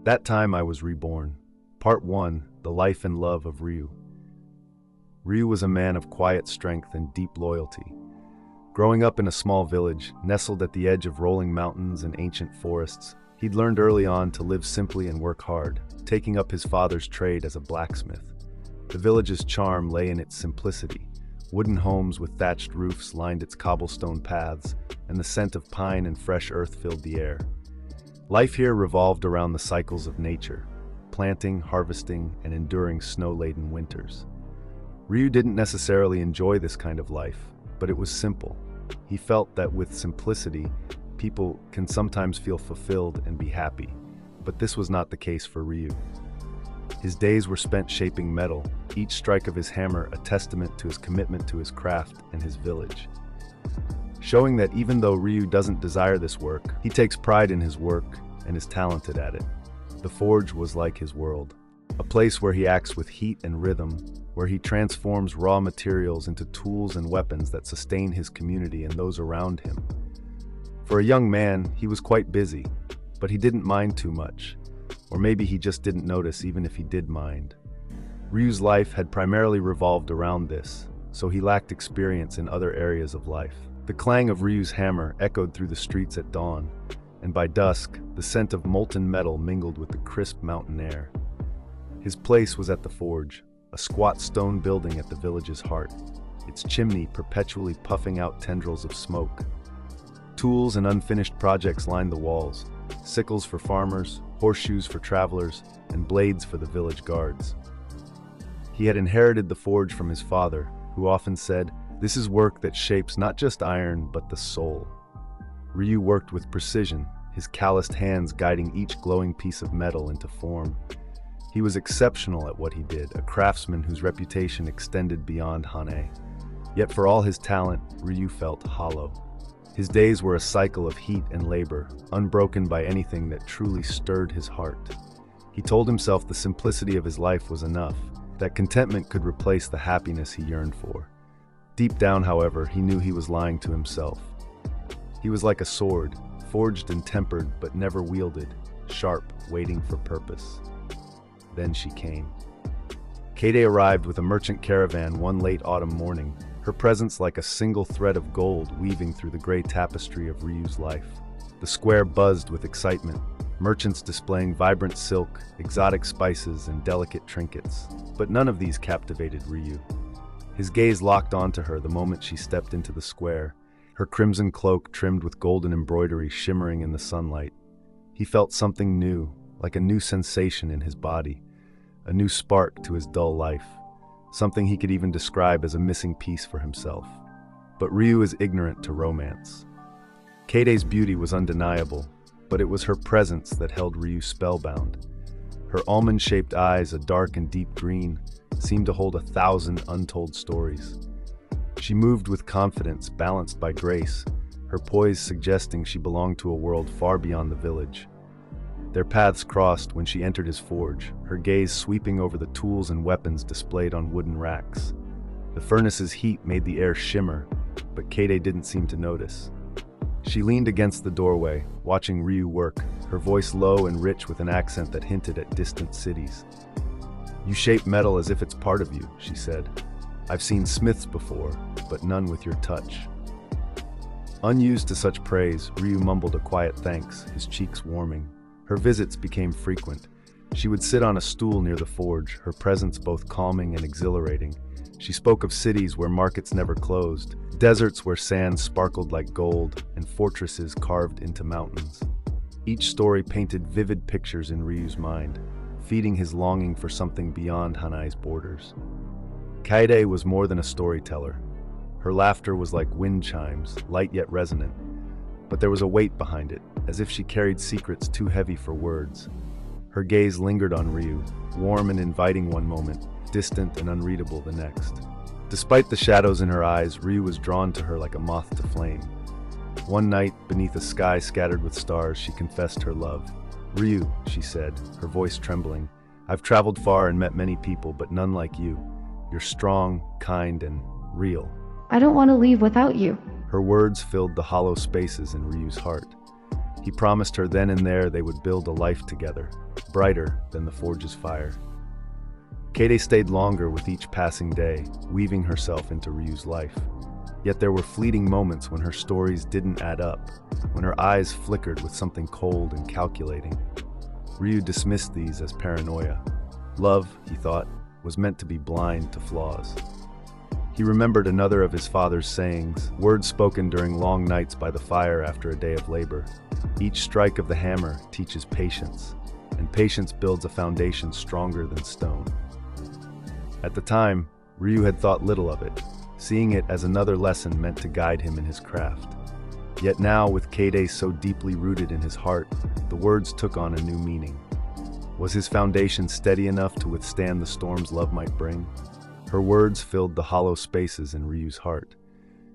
That time I was reborn. Part 1, The Life and Love of Ryu. Ryu was a man of quiet strength and deep loyalty. Growing up in a small village, nestled at the edge of rolling mountains and ancient forests, he'd learned early on to live simply and work hard, taking up his father's trade as a blacksmith. The village's charm lay in its simplicity. Wooden homes with thatched roofs lined its cobblestone paths, and the scent of pine and fresh earth filled the air. Life here revolved around the cycles of nature, planting, harvesting, and enduring snow-laden winters. Ryu didn't necessarily enjoy this kind of life, but it was simple. He felt that with simplicity, people can sometimes feel fulfilled and be happy, but this was not the case for Ryu. His days were spent shaping metal, each strike of his hammer a testament to his commitment to his craft and his village. Showing that even though Ryu doesn't desire this work, he takes pride in his work and is talented at it. The forge was like his world, a place where he acts with heat and rhythm, where he transforms raw materials into tools and weapons that sustain his community and those around him. For a young man, he was quite busy, but he didn't mind too much. Or maybe he just didn't notice even if he did mind. Ryu's life had primarily revolved around this, so he lacked experience in other areas of life. The clang of Ryu's hammer echoed through the streets at dawn, and by dusk, the scent of molten metal mingled with the crisp mountain air. His place was at the forge, a squat stone building at the village's heart, its chimney perpetually puffing out tendrils of smoke. Tools and unfinished projects lined the walls, sickles for farmers, horseshoes for travelers, and blades for the village guards. He had inherited the forge from his father, who often said, "This is work that shapes not just iron, but the soul." Ryu worked with precision, his calloused hands guiding each glowing piece of metal into form. He was exceptional at what he did, a craftsman whose reputation extended beyond Hane. Yet for all his talent, Ryu felt hollow. His days were a cycle of heat and labor, unbroken by anything that truly stirred his heart. He told himself the simplicity of his life was enough, that contentment could replace the happiness he yearned for. Deep down, however, he knew he was lying to himself. He was like a sword, forged and tempered but never wielded, sharp, waiting for purpose. Then she came. Kade arrived with a merchant caravan one late autumn morning, her presence like a single thread of gold weaving through the gray tapestry of Ryu's life. The square buzzed with excitement, merchants displaying vibrant silk, exotic spices, and delicate trinkets. But none of these captivated Ryu. His gaze locked onto her the moment she stepped into the square, her crimson cloak trimmed with golden embroidery shimmering in the sunlight. He felt something new, like a new sensation in his body, a new spark to his dull life. Something he could even describe as a missing piece for himself. But Ryu is ignorant to romance. Kade's beauty was undeniable, but it was her presence that held Ryu spellbound. Her almond-shaped eyes, a dark and deep green, seemed to hold 1,000 untold stories. She moved with confidence, balanced by grace, her poise suggesting she belonged to a world far beyond the village. Their paths crossed when she entered his forge, her gaze sweeping over the tools and weapons displayed on wooden racks. The furnace's heat made the air shimmer, but Kade didn't seem to notice. She leaned against the doorway, watching Ryu work, her voice low and rich with an accent that hinted at distant cities. "You shape metal as if it's part of you," she said. "I've seen smiths before, but none with your touch." Unused to such praise, Ryu mumbled a quiet thanks, his cheeks warming. Her visits became frequent. She would sit on a stool near the forge, her presence both calming and exhilarating. She spoke of cities where markets never closed, deserts where sand sparkled like gold, and fortresses carved into mountains. Each story painted vivid pictures in Ryu's mind, feeding his longing for something beyond Hane's borders. Kaede was more than a storyteller. Her laughter was like wind chimes, light yet resonant. But there was a weight behind it, as if she carried secrets too heavy for words. Her gaze lingered on Ryu, warm and inviting one moment, distant and unreadable the next. Despite the shadows in her eyes, Ryu was drawn to her like a moth to flame. One night, beneath a sky scattered with stars, she confessed her love. "Ryu," she said, her voice trembling, "I've traveled far and met many people, but none like you. You're strong, kind, and real." I don't want to leave without you. Her words filled the hollow spaces in Ryu's heart. He promised her then and there they would build a life together, brighter than the forge's fire. Kade stayed longer with each passing day, weaving herself into Ryu's life. Yet there were fleeting moments when her stories didn't add up, when her eyes flickered with something cold and calculating. Ryu dismissed these as paranoia. Love, he thought, was meant to be blind to flaws. He remembered another of his father's sayings, words spoken during long nights by the fire after a day of labor. Each strike of the hammer teaches patience, and patience builds a foundation stronger than stone. At the time, Ryu had thought little of it, seeing it as another lesson meant to guide him in his craft. Yet now, with Kade so deeply rooted in his heart, the words took on a new meaning. Was his foundation steady enough to withstand the storms love might bring? Her words filled the hollow spaces in Ryu's heart.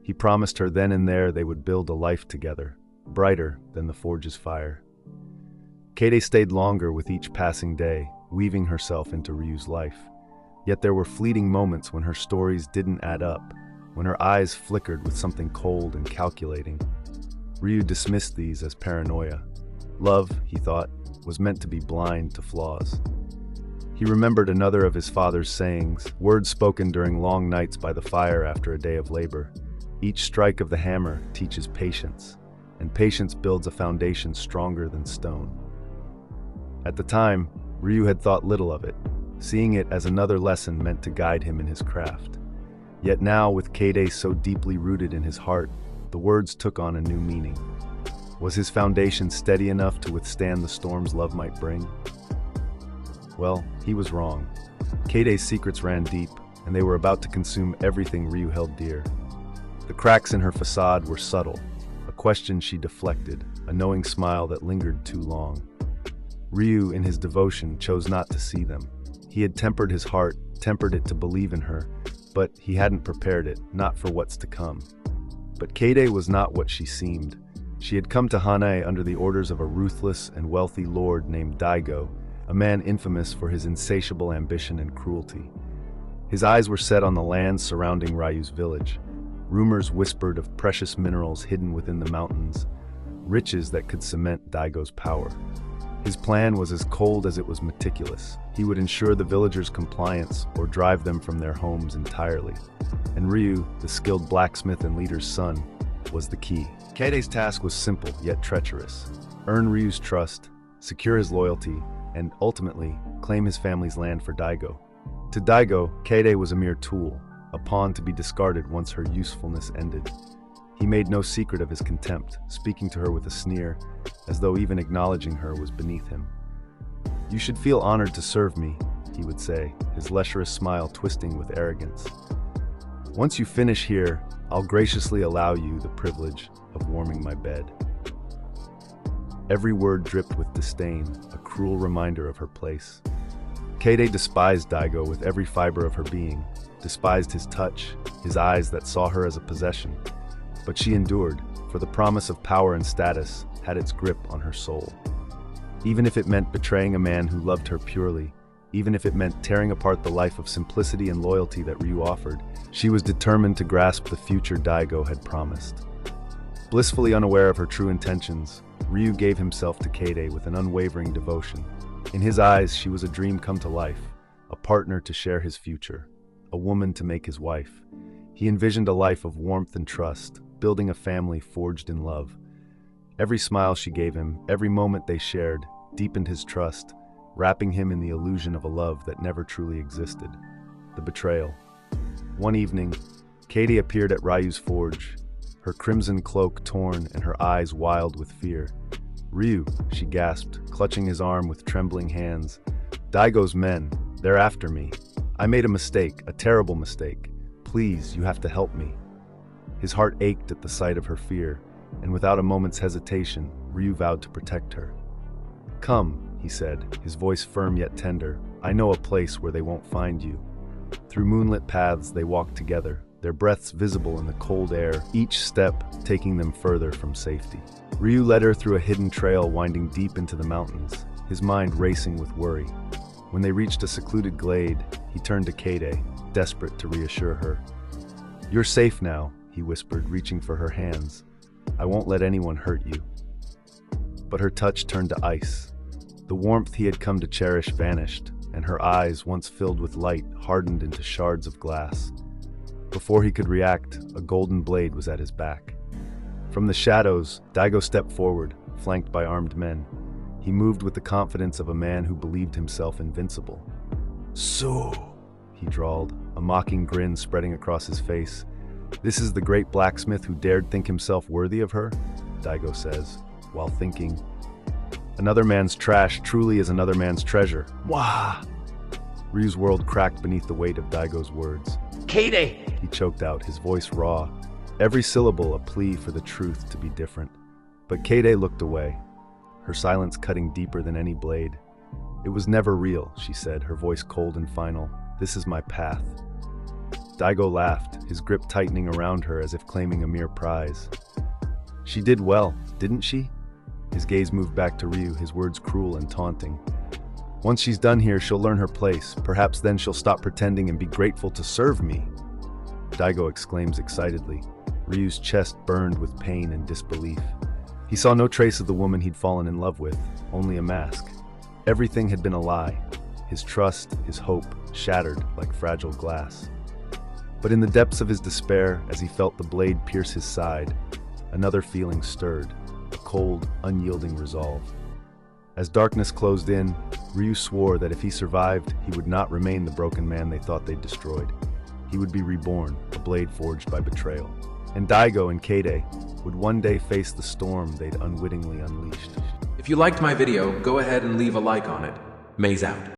He promised her then and there they would build a life together, brighter than the forge's fire. Kade stayed longer with each passing day, weaving herself into Ryu's life. Yet there were fleeting moments when her stories didn't add up, when her eyes flickered with something cold and calculating. Ryu dismissed these as paranoia. Love, he thought, was meant to be blind to flaws. He remembered another of his father's sayings, words spoken during long nights by the fire after a day of labor. Each strike of the hammer teaches patience, and patience builds a foundation stronger than stone. At the time, Ryu had thought little of it, seeing it as another lesson meant to guide him in his craft. Yet now, with Kade so deeply rooted in his heart, the words took on a new meaning. Was his foundation steady enough to withstand the storms love might bring? Well, he was wrong. Kade's secrets ran deep, and they were about to consume everything Ryu held dear. The cracks in her facade were subtle, a question she deflected, a knowing smile that lingered too long. Ryu, in his devotion, chose not to see them. He had tempered his heart, tempered it to believe in her, but he hadn't prepared it, not for what's to come. But Kade was not what she seemed. She had come to Hanae under the orders of a ruthless and wealthy lord named Daigo, a man infamous for his insatiable ambition and cruelty. His eyes were set on the land surrounding Ryu's village. Rumors whispered of precious minerals hidden within the mountains, riches that could cement Daigo's power. His plan was as cold as it was meticulous. He would ensure the villagers' compliance or drive them from their homes entirely. And Ryu, the skilled blacksmith and leader's son, was the key. Kade's task was simple yet treacherous. Earn Ryu's trust, secure his loyalty, and ultimately claim his family's land for Daigo. To Daigo, Kade was a mere tool, a pawn to be discarded once her usefulness ended. He made no secret of his contempt, speaking to her with a sneer, as though even acknowledging her was beneath him. "You should feel honored to serve me," he would say, his lecherous smile twisting with arrogance. "Once you finish here, I'll graciously allow you the privilege of warming my bed." Every word dripped with disdain, a cruel reminder of her place. Kade despised Daigo with every fiber of her being, despised his touch, his eyes that saw her as a possession. But she endured, for the promise of power and status had its grip on her soul. Even if it meant betraying a man who loved her purely, even if it meant tearing apart the life of simplicity and loyalty that Ryu offered, she was determined to grasp the future Daigo had promised. Blissfully unaware of her true intentions, Ryu gave himself to Kade with an unwavering devotion. In his eyes, she was a dream come to life, a partner to share his future, a woman to make his wife. He envisioned a life of warmth and trust, building a family forged in love. Every smile she gave him, every moment they shared, deepened his trust, wrapping him in the illusion of a love that never truly existed. The betrayal. One evening, Kade appeared at Ryu's forge, her crimson cloak torn and her eyes wild with fear. "Ryu," she gasped, clutching his arm with trembling hands. "Daigo's men, they're after me. I made a mistake, a terrible mistake. Please, you have to help me." His heart ached at the sight of her fear, and without a moment's hesitation, Ryu vowed to protect her. "Come," he said, his voice firm yet tender. "I know a place where they won't find you." Through moonlit paths they walked together, their breaths visible in the cold air, each step taking them further from safety. Ryu led her through a hidden trail winding deep into the mountains, his mind racing with worry. When they reached a secluded glade, he turned to Kade, desperate to reassure her. "You're safe now," he whispered, reaching for her hands. "I won't let anyone hurt you." but her touch turned to ice. The warmth he had come to cherish vanished, and her eyes, once filled with light, hardened into shards of glass. Before he could react, a golden blade was at his back. From the shadows, Daigo stepped forward, flanked by armed men. He moved with the confidence of a man who believed himself invincible. "So," he drawled, a mocking grin spreading across his face. "This is the great blacksmith who dared think himself worthy of her?" Daigo says, while thinking, "Another man's trash truly is another man's treasure." Wah! Ryu's world cracked beneath the weight of Daigo's words. Katie! He choked out, his voice raw, every syllable a plea for the truth to be different. But Kaede looked away, her silence cutting deeper than any blade. "It was never real," she said, her voice cold and final. "This is my path." Daigo laughed, his grip tightening around her as if claiming a mere prize. "She did well, didn't she?" His gaze moved back to Ryu, his words cruel and taunting. "Once she's done here, she'll learn her place. Perhaps then she'll stop pretending and be grateful to serve me." Daigo exclaims excitedly. Ryu's chest burned with pain and disbelief. He saw no trace of the woman he'd fallen in love with, only a mask. Everything had been a lie. His trust, his hope, shattered like fragile glass. But in the depths of his despair, as he felt the blade pierce his side, another feeling stirred, a cold, unyielding resolve. As darkness closed in, Ryu swore that if he survived, he would not remain the broken man they thought they'd destroyed. He would be reborn, a blade forged by betrayal. And Daigo and Kaede would one day face the storm they'd unwittingly unleashed. If you liked my video, go ahead and leave a like on it. Maze out.